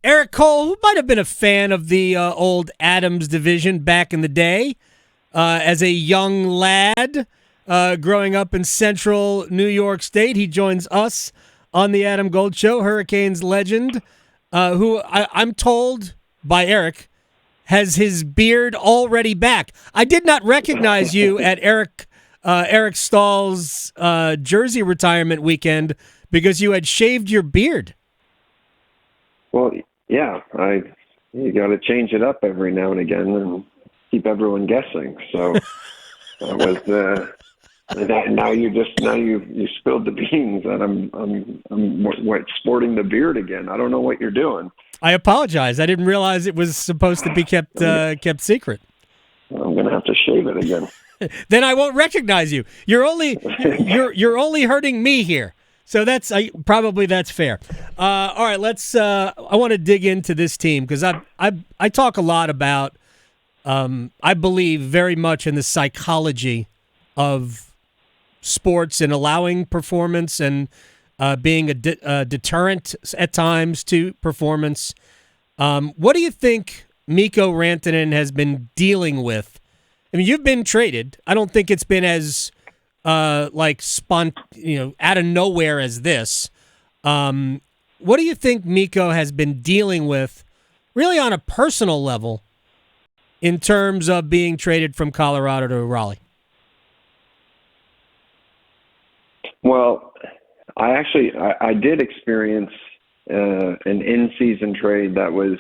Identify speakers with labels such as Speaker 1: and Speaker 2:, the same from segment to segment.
Speaker 1: Erik Cole, who might have been a fan of the old Adams division back in the day, as a young lad growing up in central New York State. He joins us on the Adam Gold Show, Hurricanes legend, who I'm told by Erik has his beard already back. I did not recognize you at Eric Stahl's jersey retirement weekend because you had shaved your beard.
Speaker 2: Well, yeah, you got to change it up every now and again and keep everyone guessing. So that was now you spilled the beans that I'm sporting the beard again. I don't know what you're doing.
Speaker 1: I apologize. I didn't realize it was supposed to be kept secret.
Speaker 2: I'm gonna have to shave it again.
Speaker 1: Then I won't recognize you. You're only hurting me here. So that's fair. All right, let's. I want to dig into this team because I talk a lot about. I believe very much in the psychology of sports and allowing performance and being a deterrent at times to performance. What do you think Mikko Rantanen has been dealing with? I mean, you've been traded. I don't think it's been as out of nowhere as this. What do you think Mikko has been dealing with, really on a personal level, in terms of being traded from Colorado to Raleigh?
Speaker 2: Well, I did experience an in-season trade that was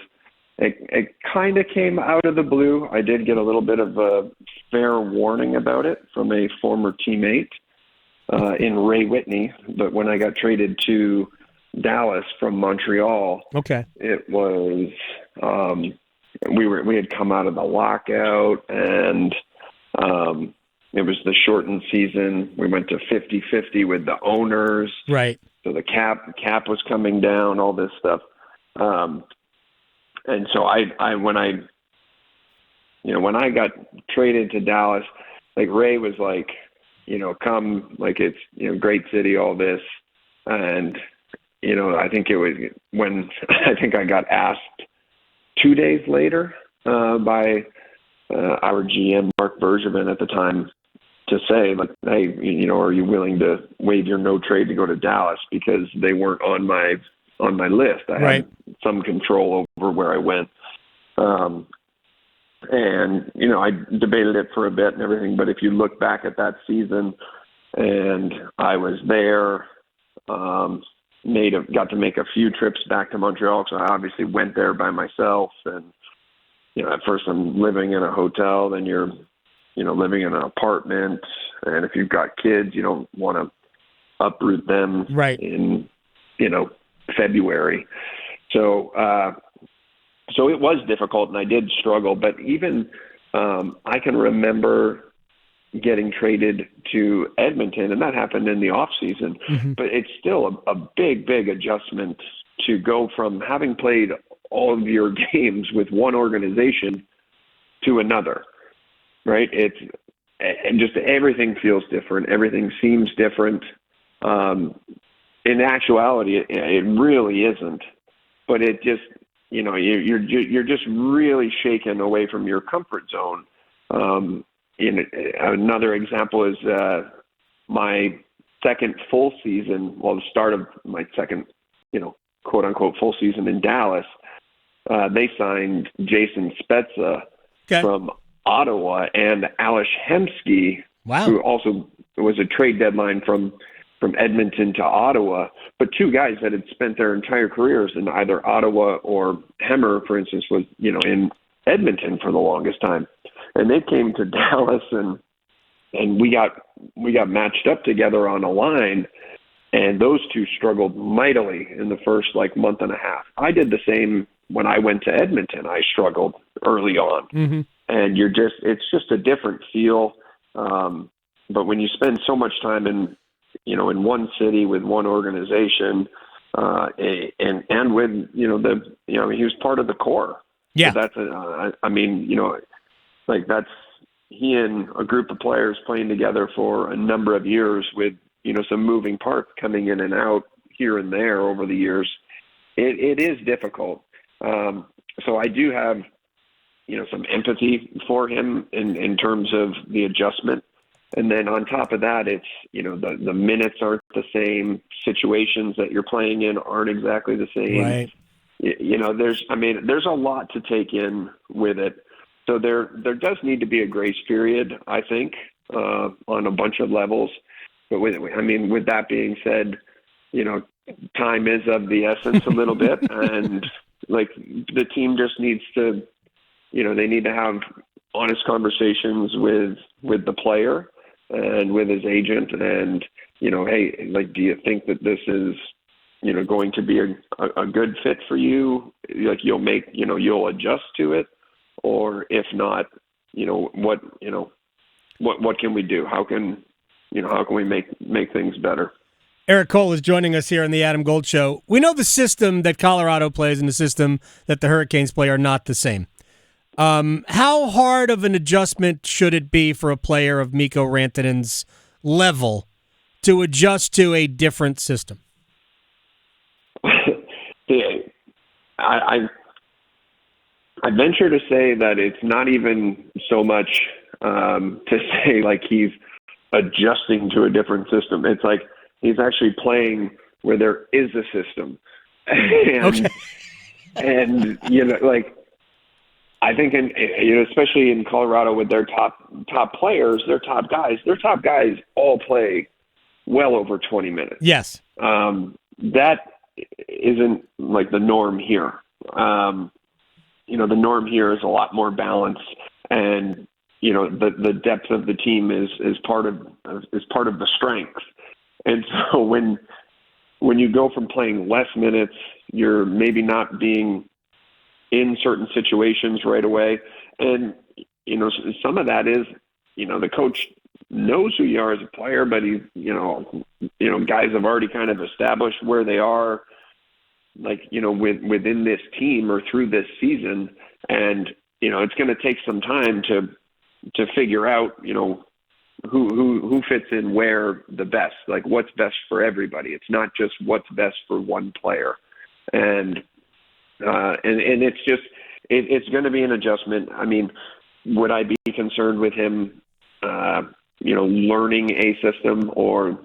Speaker 2: it kind of came out of the blue. I did get a little bit of a fair warning about it from a former teammate in Ray Whitney, but when I got traded to Dallas from Montreal,
Speaker 1: okay,
Speaker 2: it was we had come out of the lockout and it was the shortened season. We went to 50-50 with the owners.
Speaker 1: Right.
Speaker 2: So the cap was coming down, all this stuff. And so when I got traded to Dallas, like Ray was like, come, like it's, great city, all this. And, I think it was when I got asked 2 days later by our GM, Mark Bergevin at the time, to say, like, hey, are you willing to waive your no trade to go to Dallas? Because they weren't on my list. I had some control over where I went. And, I debated it for a bit and everything. But if you look back at that season, and I was there, got to make a few trips back to Montreal. So I obviously went there by myself. And, at first I'm living in a hotel, then you're living in an apartment, and if you've got kids, you don't want to uproot them in, February. So it was difficult, and I did struggle. But even I can remember getting traded to Edmonton, and that happened in the off season. Mm-hmm. But it's still a big adjustment to go from having played all of your games with one organization to another. Right. And just everything feels different. Everything seems different. In actuality, it really isn't. But it just, you're just really shaken away from your comfort zone. Another example is my second full season. Well, the start of my second, quote unquote full season in Dallas. They signed Jason Spezza from Ottawa, and Ales Hemsky, who also was a trade deadline from Edmonton to Ottawa, but two guys that had spent their entire careers in either Ottawa or Hemmer, for instance, was in Edmonton for the longest time, and they came to Dallas, and we got matched up together on a line, and those two struggled mightily in the first month and a half. I did the same when I went to Edmonton. I struggled early on. Mm-hmm. And it's just a different feel. But when you spend so much time in one city with one organization, and with, he was part of the core.
Speaker 1: Yeah.
Speaker 2: So that's he and a group of players playing together for a number of years with, some moving parts coming in and out here and there over the years. It is difficult. So I do have, some empathy for him in terms of the adjustment. And then on top of that, it's, the minutes aren't the same. Situations that you're playing in aren't exactly the same.
Speaker 1: Right.
Speaker 2: There's a lot to take in with it. So there does need to be a grace period, I think, on a bunch of levels. But with that being said, time is of the essence a little bit, and like the team just needs to, they need to have honest conversations with the player and with his agent, and hey, like, do you think that this is going to be a good fit for you? Like, you'll adjust to it, or if not, what can we do? How can we make things better?
Speaker 1: Erik Cole is joining us here on the Adam Gold Show. We know the system that Colorado plays and the system that the Hurricanes play are not the same. How hard of an adjustment should it be for a player of Mikko Rantanen's level to adjust to a different system?
Speaker 2: I venture to say that it's not even so much to say like he's adjusting to a different system. It's like he's actually playing where there is a system. And I think especially in Colorado with their top players, their top guys all play well over 20 minutes.
Speaker 1: Yes.
Speaker 2: That isn't like the norm here. The norm here is a lot more balance, and the depth of the team is part of the strength. And so when you go from playing less minutes, you're maybe not being in certain situations right away. And, some of that is, the coach knows who you are as a player, but he, guys have already kind of established where they are, within this team or through this season. And, it's going to take some time to figure out, who fits in where the best, like what's best for everybody. It's not just what's best for one player. And it's just, it's going to be an adjustment. I mean, would I be concerned with him, learning a system or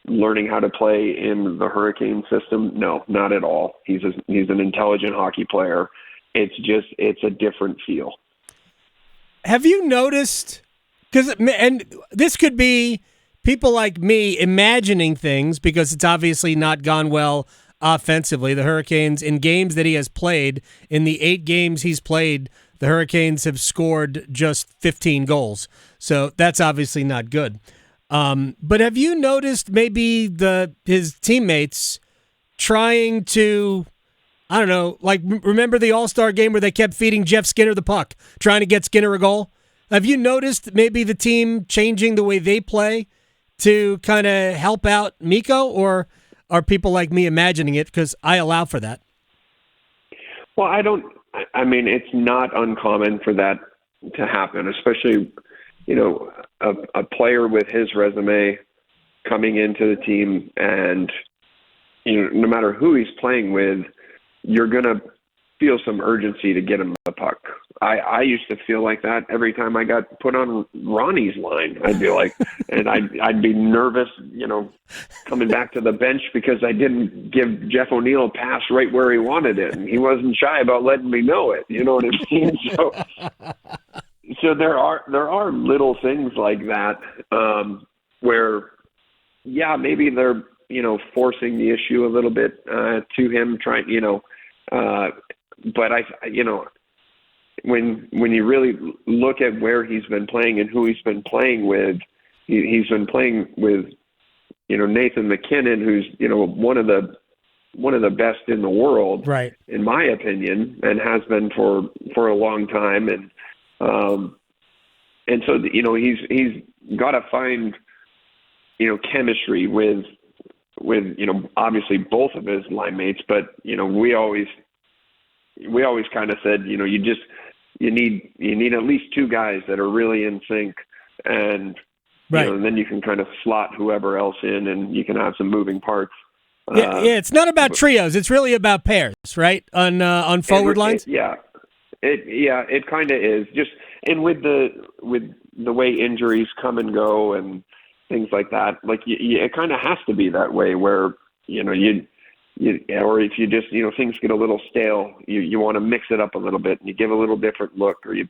Speaker 2: learning how to play in the Hurricane system? No, not at all. He's an intelligent hockey player. It's a different feel.
Speaker 1: Have you noticed, and this could be people like me imagining things because it's obviously not gone well offensively. The Hurricanes, in games that he has played, in the 8 games he's played, the Hurricanes have scored just 15 goals. So that's obviously not good. But have you noticed maybe his teammates trying to, I don't know, like remember the All-Star game where they kept feeding Jeff Skinner the puck, trying to get Skinner a goal? Have you noticed maybe the team changing the way they play to kind of help out Mikko, or are people like me imagining it because I allow for that?
Speaker 2: Well, it's not uncommon for that to happen, especially, a player with his resume coming into the team, and, no matter who he's playing with, you're going to feel some urgency to get him the puck. I used to feel like that every time I got put on Ronnie's line. I'd be like, and I'd be nervous, coming back to the bench because I didn't give Jeff O'Neill a pass right where he wanted it, and he wasn't shy about letting me know it. You know what I mean? So there are little things like that where, yeah, maybe they're forcing the issue a little bit to him, trying, but when you really look at where he's been playing and who he's been playing with, he's been playing with, Nathan MacKinnon, who's, one of the best in the world,
Speaker 1: right,
Speaker 2: in my opinion, and has been for a long time. And so, he's got to find, chemistry with, obviously both of his line mates, but, we always kind of said, you need at least 2 guys that are really in sync, and,
Speaker 1: right,
Speaker 2: and then you can kind of slot whoever else in, and you can have some moving parts
Speaker 1: Yeah, it's not about trios. It's really about pairs, right? On forward lines.
Speaker 2: It kind of is. Just and with the way injuries come and go and things like that, like it kind of has to be that way. Where you or if you just things get a little stale, you want to mix it up a little bit and you give a little different look, or you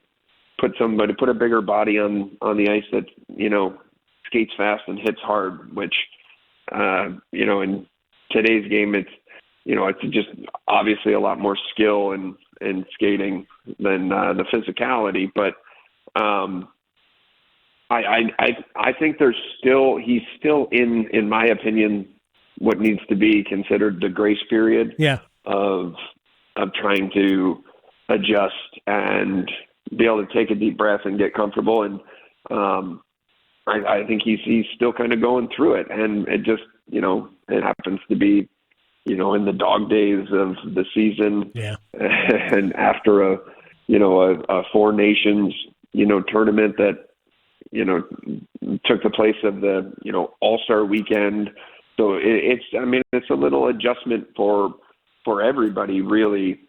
Speaker 2: put a bigger body on the ice that skates fast and hits hard, which in today's game it's just obviously a lot more skill and skating than the physicality, but I think he's still in my opinion what needs to be considered the grace period of trying to adjust and be able to take a deep breath and get comfortable. And I think he's still kind of going through it. And it just, it happens to be, in the dog days of the season and after a Four Nations, tournament that, took the place of the, All-Star weekend. So it's a little adjustment for everybody, really.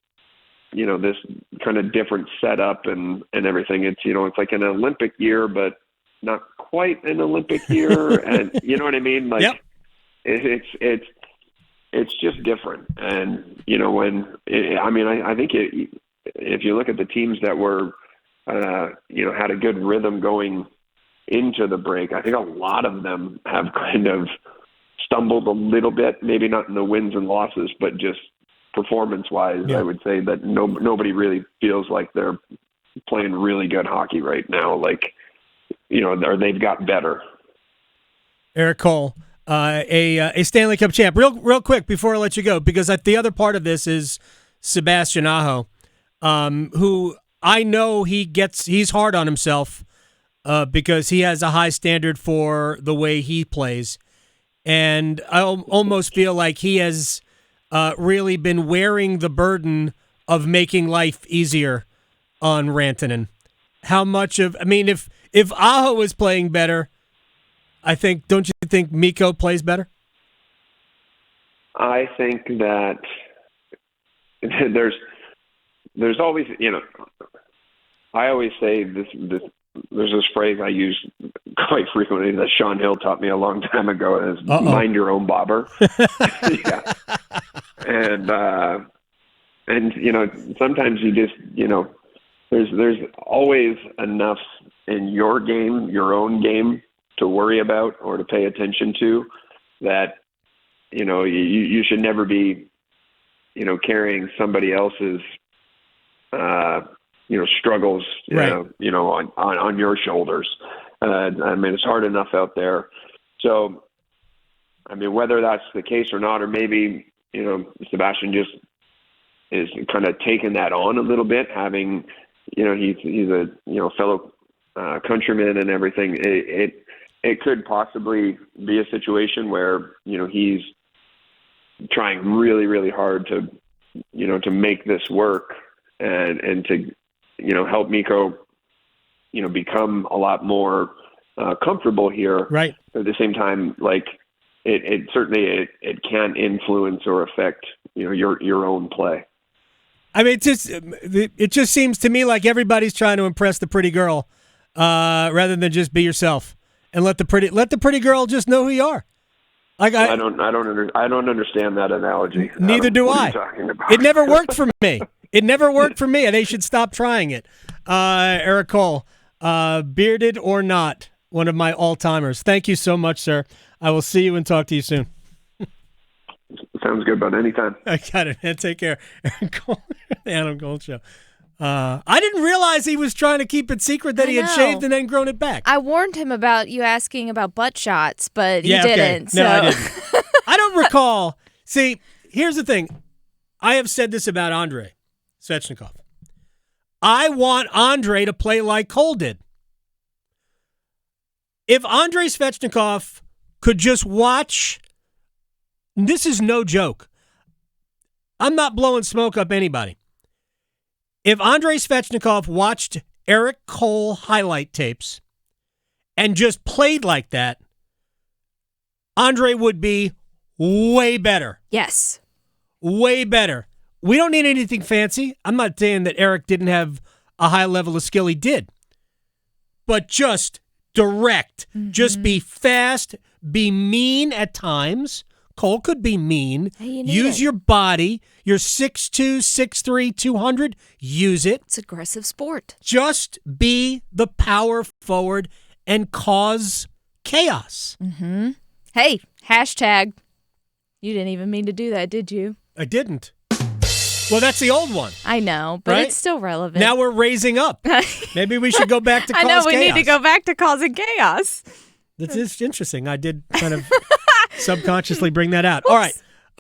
Speaker 2: This kind of different setup and everything. It's it's like an Olympic year, but not quite an Olympic year, and you know what I mean. Like it's just different, and I think if you look at the teams that were had a good rhythm going into the break, I think a lot of them have kind of stumbled a little bit, maybe not in the wins and losses, but just performance-wise, I would say that nobody really feels like they're playing really good hockey right now. Like, or they've got better. Erik Cole,
Speaker 1: a Stanley Cup champ. Real quick before I let you go, because the other part of this is Sebastian Aho, who I know he's hard on himself because he has a high standard for the way he plays. And I almost feel like he has really been wearing the burden of making life easier on Rantanen. How much of, if Aho is playing better, don't you think Mikko plays better?
Speaker 2: I think that there's always, I always say this, there's this phrase I use quite frequently that Sean Hill taught me a long time ago, is mind your own bobber. Yeah. And sometimes you just, there's always enough in your game, your own game, to worry about or to pay attention to, that, you should never be, carrying somebody else's, struggles,
Speaker 1: right.
Speaker 2: On your shoulders. It's hard enough out there. So, whether that's the case or not, or maybe, Sebastian just is kind of taking that on a little bit, having, he's a, fellow countryman and everything. It could possibly be a situation where, he's trying really, really hard to make this work and to, help Mikko, become a lot more comfortable here.
Speaker 1: Right.
Speaker 2: At the same time, like it certainly can influence or affect, your own play.
Speaker 1: It just seems to me like everybody's trying to impress the pretty girl, rather than just be yourself and let the pretty girl just know who you are. Like I don't
Speaker 2: understand that analogy.
Speaker 1: Neither do I. It never worked for me. It never worked for me, and they should stop trying it. Erik Cole, bearded or not, one of my all-timers. Thank you so much, sir. I will see you and talk to you soon.
Speaker 2: Sounds good, bud. Anytime.
Speaker 1: I got it, man. Take care. Erik Cole, the Adam Gold Show. I didn't realize he was trying to keep it secret that he had shaved and then grown it back.
Speaker 3: I warned him about you asking about butt shots, but he didn't.
Speaker 1: Okay. No, I didn't. I don't recall. See, here's the thing. I have said this about Andrei Svechnikov. I want Andrei to play like Cole did. If Andrei Svechnikov could just watch, this is no joke. I'm not blowing smoke up anybody. If Andrei Svechnikov watched Erik Cole highlight tapes and just played like that, Andrei would be way better.
Speaker 3: Yes.
Speaker 1: Way better. We don't need anything fancy. I'm not saying that Erik didn't have a high level of skill. He did. But just direct. Just be fast. Be mean at times. Cole could be mean.
Speaker 3: Hey, you need
Speaker 1: use
Speaker 3: it.
Speaker 1: your body. You're 6'2", 6'3", 200. Use it.
Speaker 3: It's aggressive sport.
Speaker 1: Just be the power forward and cause chaos.
Speaker 3: Hey, hashtag. You didn't even mean to do that, did you?
Speaker 1: I didn't. Well, that's the old one.
Speaker 3: I know, but
Speaker 1: Right?
Speaker 3: it's still relevant.
Speaker 1: Now we're raising up. Maybe we should go back to cause
Speaker 3: I know we
Speaker 1: chaos.
Speaker 3: need to go back to causing chaos.
Speaker 1: This is interesting. I did kind of subconsciously bring that out. All right.